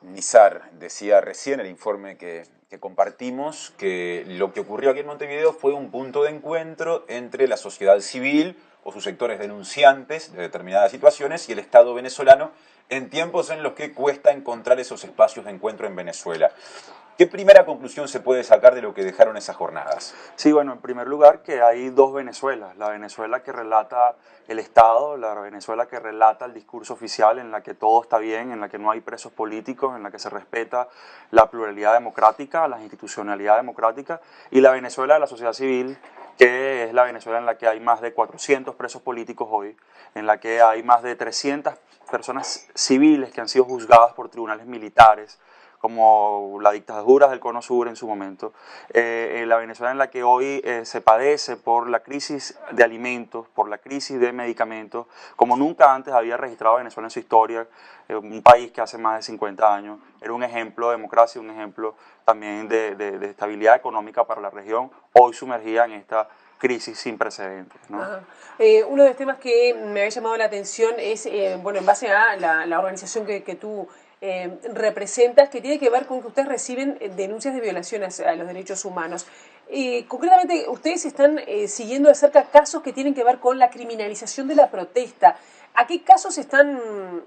Nizar decía recién el informe que compartimos que lo que ocurrió aquí en Montevideo fue un punto de encuentro entre la sociedad civil o sus sectores denunciantes de determinadas situaciones y el Estado venezolano en tiempos en los que cuesta encontrar esos espacios de encuentro en Venezuela. ¿Qué primera conclusión se puede sacar de lo que dejaron esas jornadas? Sí, bueno, en primer lugar que hay dos Venezuelas, la Venezuela que relata el Estado, la Venezuela que relata el discurso oficial en la que todo está bien, en la que no hay presos políticos, en la que se respeta la pluralidad democrática, la institucionalidad democrática, y la Venezuela de la sociedad civil, que es la Venezuela en la que hay más de 400 presos políticos hoy, en la que hay más de 300 personas civiles que han sido juzgadas por tribunales militares, como la dictadura del Cono Sur en su momento, en la Venezuela en la que hoy se padece por la crisis de alimentos, por la crisis de medicamentos, como nunca antes había registrado Venezuela en su historia, un país que hace más de 50 años era un ejemplo de democracia, un ejemplo también de estabilidad económica para la región, hoy sumergida en esta crisis sin precedentes, ¿no? Uno de los temas que me había llamado la atención es, bueno, en base a la organización que tú representas, que tiene que ver con que ustedes reciben denuncias de violaciones a los derechos humanos. Concretamente, ustedes están siguiendo de cerca casos que tienen que ver con la criminalización de la protesta. ¿A qué casos están,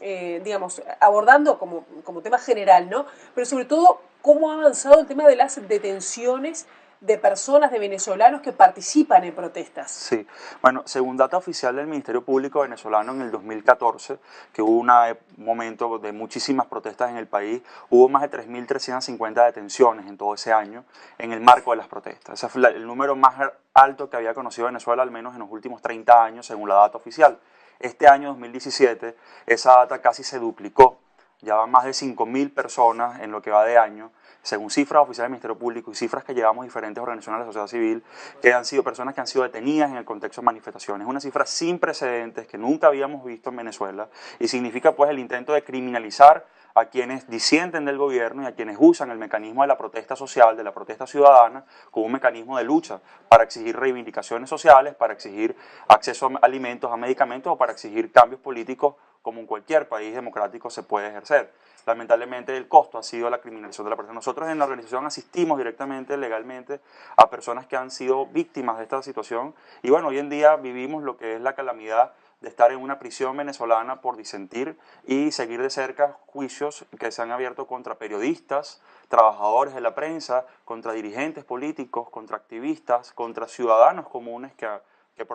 digamos, abordando como tema general, ¿no? Pero sobre todo, ¿cómo ha avanzado el tema de las detenciones de personas, de venezolanos que participan en protestas? Sí, bueno, según data oficial del Ministerio Público venezolano en el 2014, que hubo un momento de muchísimas protestas en el país, hubo más de 3.350 detenciones en todo ese año en el marco de las protestas. Ese fue el número más alto que había conocido Venezuela, al menos en los últimos 30 años, según la data oficial. Este año 2017, esa data casi se duplicó. Ya van más de 5.000 personas en lo que va de año, según cifras oficiales del Ministerio Público y cifras que llevamos diferentes organizaciones de la sociedad civil, que han sido personas que han sido detenidas en el contexto de manifestaciones. Es una cifra sin precedentes que nunca habíamos visto en Venezuela y significa pues el intento de criminalizar a quienes disienten del gobierno y a quienes usan el mecanismo de la protesta social, de la protesta ciudadana, como un mecanismo de lucha para exigir reivindicaciones sociales, para exigir acceso a alimentos, a medicamentos o para exigir cambios políticos como en cualquier país democrático se puede ejercer. Lamentablemente el costo ha sido la criminalización de la persona. Nosotros en la organización asistimos directamente, legalmente, a personas que han sido víctimas de esta situación y bueno, hoy en día vivimos lo que es la calamidad de estar en una prisión venezolana por disentir y seguir de cerca juicios que se han abierto contra periodistas, trabajadores de la prensa, contra dirigentes políticos, contra activistas, contra ciudadanos comunes que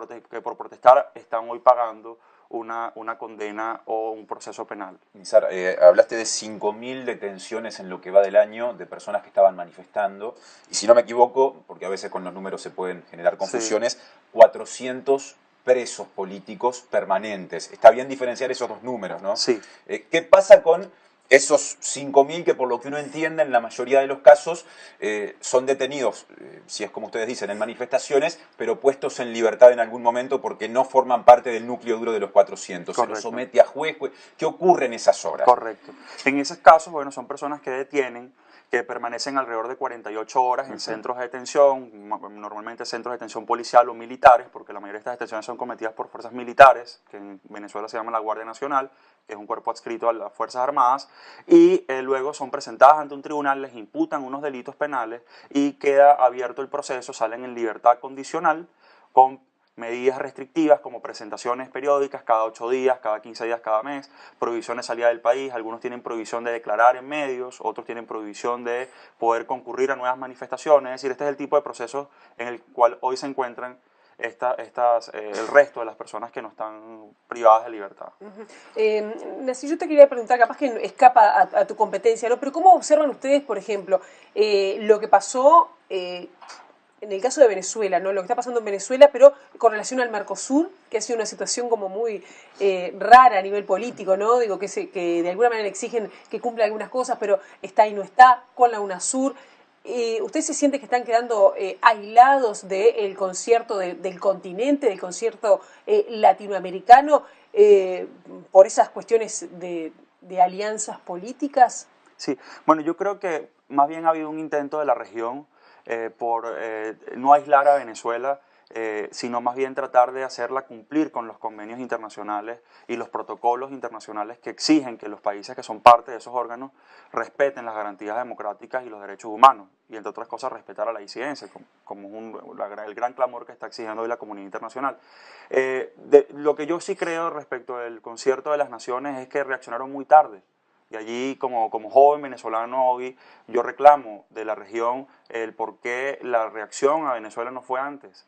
por protestar están hoy pagando una condena o un proceso penal. Nizar, hablaste de 5.000 detenciones en lo que va del año de personas que estaban manifestando, y si no me equivoco, porque a veces con los números se pueden generar confusiones, sí, 400 presos políticos permanentes. Está bien diferenciar esos dos números, ¿no? Sí. ¿Qué pasa con esos 5.000 que por lo que uno entiende en la mayoría de los casos son detenidos, si es como ustedes dicen, en manifestaciones, pero puestos en libertad en algún momento porque no forman parte del núcleo duro de los 400? Correcto. Se los somete a juez. ¿Qué ocurre en esas horas? Correcto. En esos casos, bueno, son personas que detienen, que permanecen alrededor de 48 horas en centros de detención, normalmente centros de detención policial o militares, porque la mayoría de estas detenciones son cometidas por fuerzas militares, que en Venezuela se llama la Guardia Nacional, que es un cuerpo adscrito a las Fuerzas Armadas, y luego son presentadas ante un tribunal, les imputan unos delitos penales y queda abierto el proceso, salen en libertad condicional con medidas restrictivas como presentaciones periódicas cada 8 días, cada 15 días, cada mes, prohibición de salida del país, algunos tienen prohibición de declarar en medios, otros tienen prohibición de poder concurrir a nuevas manifestaciones, es decir, este es el tipo de proceso en el cual hoy se encuentran el resto de las personas que no están privadas de libertad. Nancy, yo te quería preguntar, capaz que escapa a tu competencia, ¿no? Pero ¿cómo observan ustedes, por ejemplo, lo que pasó en el caso de Venezuela, ¿no? Lo que está pasando en Venezuela, pero con relación al Mercosur, que ha sido una situación como muy rara a nivel político, ¿no? Digo, que de alguna manera exigen que cumpla algunas cosas, pero está y no está, con la UNASUR. ¿Ustedes se sienten que están quedando aislados del concierto del continente, del concierto latinoamericano, por esas cuestiones de alianzas políticas? Sí, bueno, yo creo que más bien ha habido un intento de la región por no aislar a Venezuela sino más bien tratar de hacerla cumplir con los convenios internacionales y los protocolos internacionales que exigen que los países que son parte de esos órganos respeten las garantías democráticas y los derechos humanos, y entre otras cosas respetar a la disidencia, como el gran clamor que está exigiendo hoy la comunidad internacional. Lo que yo sí creo respecto del concierto de las naciones es que reaccionaron muy tarde. Y allí, como joven venezolano hoy, yo reclamo de la región el por qué la reacción a Venezuela no fue antes.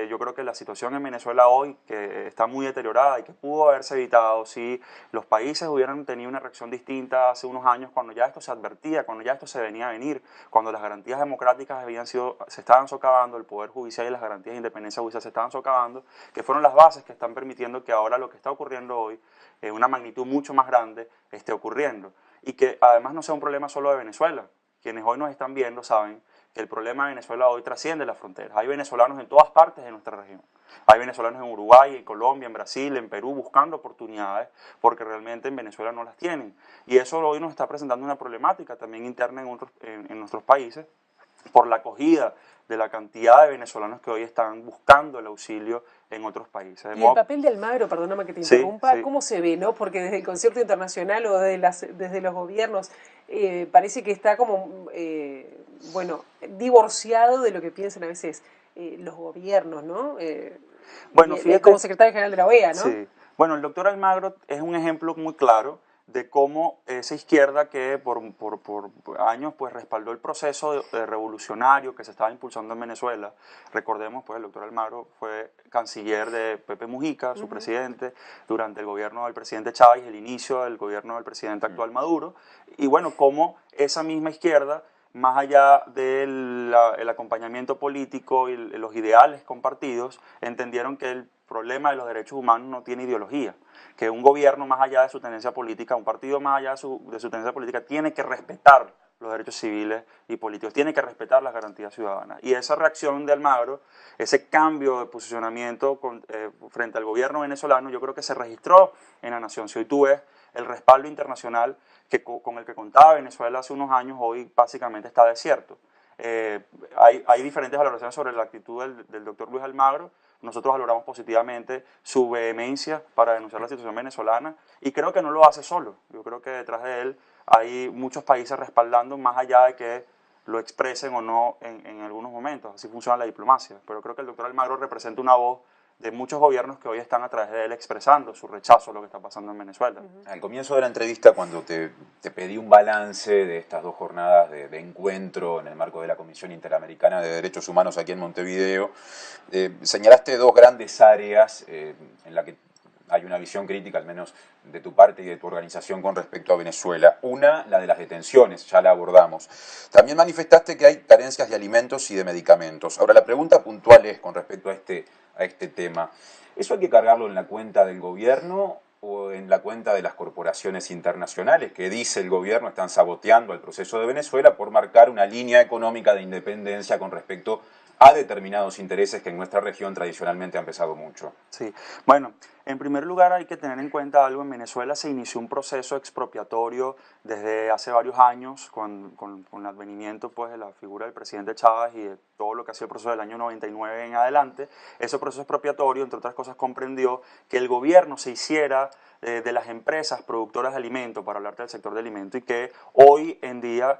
Yo creo que la situación en Venezuela hoy, que está muy deteriorada y que pudo haberse evitado si los países hubieran tenido una reacción distinta hace unos años, cuando ya esto se advertía, cuando ya esto se venía a venir, cuando las garantías democráticas se estaban socavando, el Poder Judicial y las garantías de independencia judicial se estaban socavando, que fueron las bases que están permitiendo que ahora lo que está ocurriendo hoy, en una magnitud mucho más grande, esté ocurriendo. Y que además no sea un problema solo de Venezuela. Quienes hoy nos están viendo saben que el problema de Venezuela hoy trasciende las fronteras. Hay venezolanos en todas partes de nuestra región. Hay venezolanos en Uruguay, en Colombia, en Brasil, en Perú, buscando oportunidades porque realmente en Venezuela no las tienen. Y eso hoy nos está presentando una problemática también interna en nuestros países por la acogida de la cantidad de venezolanos que hoy están buscando el auxilio en otros países. Y el papel de Almagro, perdóname que te interrumpa, sí. ¿Cómo se ve, no? Porque desde el concierto internacional o desde los gobiernos parece que está como, divorciado de lo que piensan a veces los gobiernos, ¿no? Bueno, fíjate, como secretario general de la OEA, ¿no? Sí. Bueno, el doctor Almagro es un ejemplo muy claro de cómo esa izquierda que por años pues respaldó el proceso revolucionario que se estaba impulsando en Venezuela. Recordemos, pues el doctor Almagro fue canciller de Pepe Mujica, su presidente, durante el gobierno del presidente Chávez, el inicio del gobierno del presidente actual Maduro. Y bueno, cómo esa misma izquierda, más allá del acompañamiento político y los ideales compartidos, entendieron que el problema de los derechos humanos no tiene ideología, que un gobierno más allá de su tendencia política, un partido más allá de su tendencia política, tiene que respetar los derechos civiles y políticos, tiene que respetar las garantías ciudadanas. Y esa reacción de Almagro, ese cambio de posicionamiento frente al gobierno venezolano, yo creo que se registró en la nación. Si hoy tú ves el respaldo internacional con el que contaba Venezuela hace unos años, hoy básicamente está desierto. Hay diferentes valoraciones sobre la actitud del doctor Luis Almagro. Nosotros valoramos positivamente su vehemencia para denunciar la situación venezolana y creo que no lo hace solo. Yo creo que detrás de él hay muchos países respaldando, más allá de que lo expresen o no en algunos momentos. Así funciona la diplomacia. Pero creo que el doctor Almagro representa una voz de muchos gobiernos que hoy están a través de él expresando su rechazo a lo que está pasando en Venezuela. Al comienzo de la entrevista, cuando te pedí un balance de estas 2 jornadas de encuentro en el marco de la Comisión Interamericana de Derechos Humanos aquí en Montevideo, señalaste 2 grandes áreas en las que hay una visión crítica, al menos de tu parte y de tu organización, con respecto a Venezuela. Una, la de las detenciones, ya la abordamos. También manifestaste que hay carencias de alimentos y de medicamentos. Ahora, la pregunta puntual es, con respecto a este tema, ¿eso hay que cargarlo en la cuenta del gobierno o en la cuenta de las corporaciones internacionales que, dice el gobierno, están saboteando el proceso de Venezuela por marcar una línea económica de independencia con respecto a determinados intereses que en nuestra región tradicionalmente han pesado mucho? Sí, bueno, en primer lugar hay que tener en cuenta algo. En Venezuela se inició un proceso expropiatorio desde hace varios años con el advenimiento pues, de la figura del presidente Chávez y de todo lo que ha sido el proceso del año 99 en adelante. Ese proceso expropiatorio, entre otras cosas, comprendió que el gobierno se hiciera de las empresas productoras de alimentos, para hablarte del sector de alimentos, y que hoy en día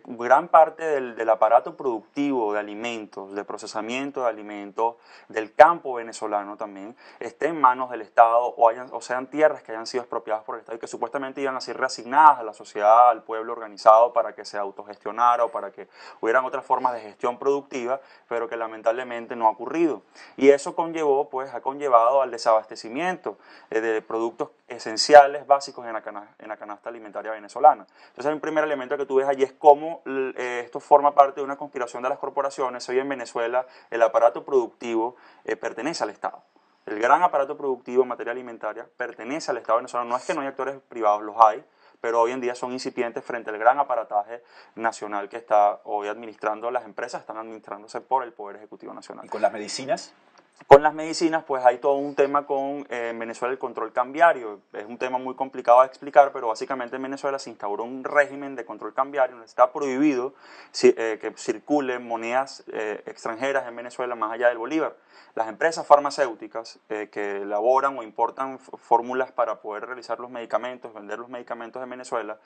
gran parte del aparato productivo de alimentos, de procesamiento de alimentos, del campo venezolano también, esté en manos del Estado o sean tierras que hayan sido expropiadas por el Estado y que supuestamente iban a ser reasignadas a la sociedad, al pueblo organizado para que se autogestionara o para que hubieran otras formas de gestión productiva, pero que lamentablemente no ha ocurrido. Y eso ha conllevado al desabastecimiento de productos esenciales, básicos en la canasta alimentaria venezolana. Entonces, el primer elemento que tú ves allí es cómo esto forma parte de una conspiración de las corporaciones. Hoy en Venezuela el aparato productivo pertenece al Estado. El gran aparato productivo en materia alimentaria pertenece al Estado venezolano. No es que no hay actores privados, los hay, pero hoy en día son incipientes frente al gran aparataje nacional que está hoy administrando las empresas, están administrándose por el Poder Ejecutivo Nacional. ¿Y con las medicinas? Con las medicinas, pues hay todo un tema con en Venezuela el control cambiario. Es un tema muy complicado de explicar, pero básicamente en Venezuela se instauró un régimen de control cambiario donde está prohibido que circulen monedas extranjeras en Venezuela más allá del bolívar. Las empresas farmacéuticas que elaboran o importan fórmulas para poder realizar los medicamentos, vender los medicamentos en Venezuela,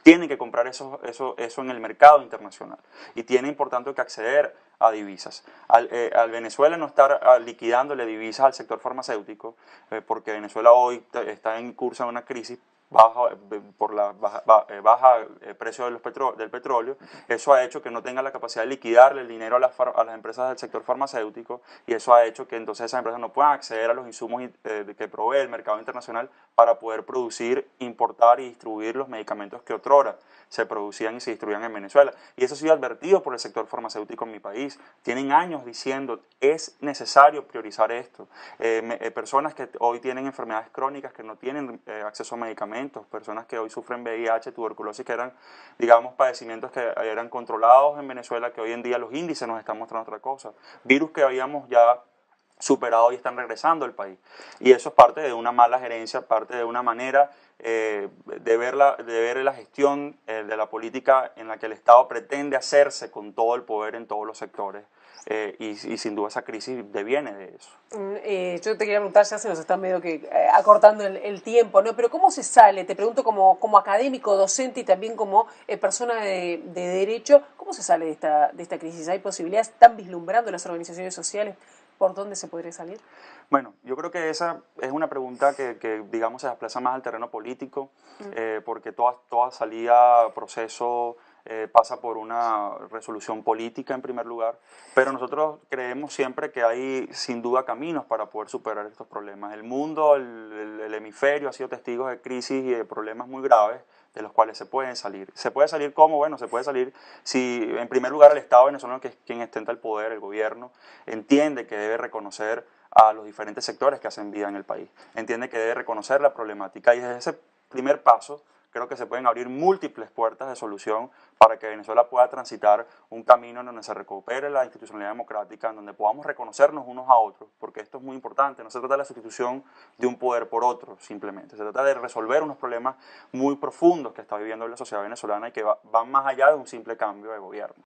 tienen que comprar eso en el mercado internacional y tienen, por tanto, que acceder a divisas. Al Venezuela no estar liquidándole divisas al sector farmacéutico, porque Venezuela hoy está en curso de una crisis por la baja precio del petróleo, eso ha hecho que no tenga la capacidad de liquidarle el dinero a las empresas del sector farmacéutico, y eso ha hecho que entonces esas empresas no puedan acceder a los insumos que provee el mercado internacional para poder producir, importar y distribuir los medicamentos que otrora se producían y se distribuían en Venezuela. Y eso ha sido advertido por el sector farmacéutico en mi país. Tienen años diciendo, es necesario priorizar esto. Personas que hoy tienen enfermedades crónicas que no tienen acceso a medicamentos, personas que hoy sufren VIH, tuberculosis, que eran, digamos, padecimientos que eran controlados en Venezuela, que hoy en día los índices nos están mostrando otra cosa. Virus que habíamos ya superado y están regresando al país. Y eso es parte de una mala gerencia, parte de una manera de ver la gestión de la política en la que el Estado pretende hacerse con todo el poder en todos los sectores. Y sin duda esa crisis deviene de eso. Yo te quería preguntar, ya se nos está medio que acortando el tiempo, ¿no? Pero ¿cómo se sale? Te pregunto como académico, docente y también como persona de derecho, ¿cómo se sale de esta crisis? ¿Hay posibilidades? ¿Están vislumbrando las organizaciones sociales por dónde se podría salir? Bueno, yo creo que esa es una pregunta que digamos, se desplaza más al terreno político, porque toda salida, proceso, pasa por una resolución política en primer lugar, pero nosotros creemos siempre que hay sin duda caminos para poder superar estos problemas. El mundo, el hemisferio ha sido testigo de crisis y de problemas muy graves de los cuales se pueden salir. ¿Se puede salir cómo? Bueno, se puede salir si en primer lugar el Estado venezolano, que es quien ostenta el poder, el gobierno, entiende que debe reconocer a los diferentes sectores que hacen vida en el país, entiende que debe reconocer la problemática, y desde ese primer paso creo que se pueden abrir múltiples puertas de solución para que Venezuela pueda transitar un camino en donde se recupere la institucionalidad democrática, en donde podamos reconocernos unos a otros, porque esto es muy importante. No se trata de la sustitución de un poder por otro simplemente, se trata de resolver unos problemas muy profundos que está viviendo la sociedad venezolana y que van más allá de un simple cambio de gobierno.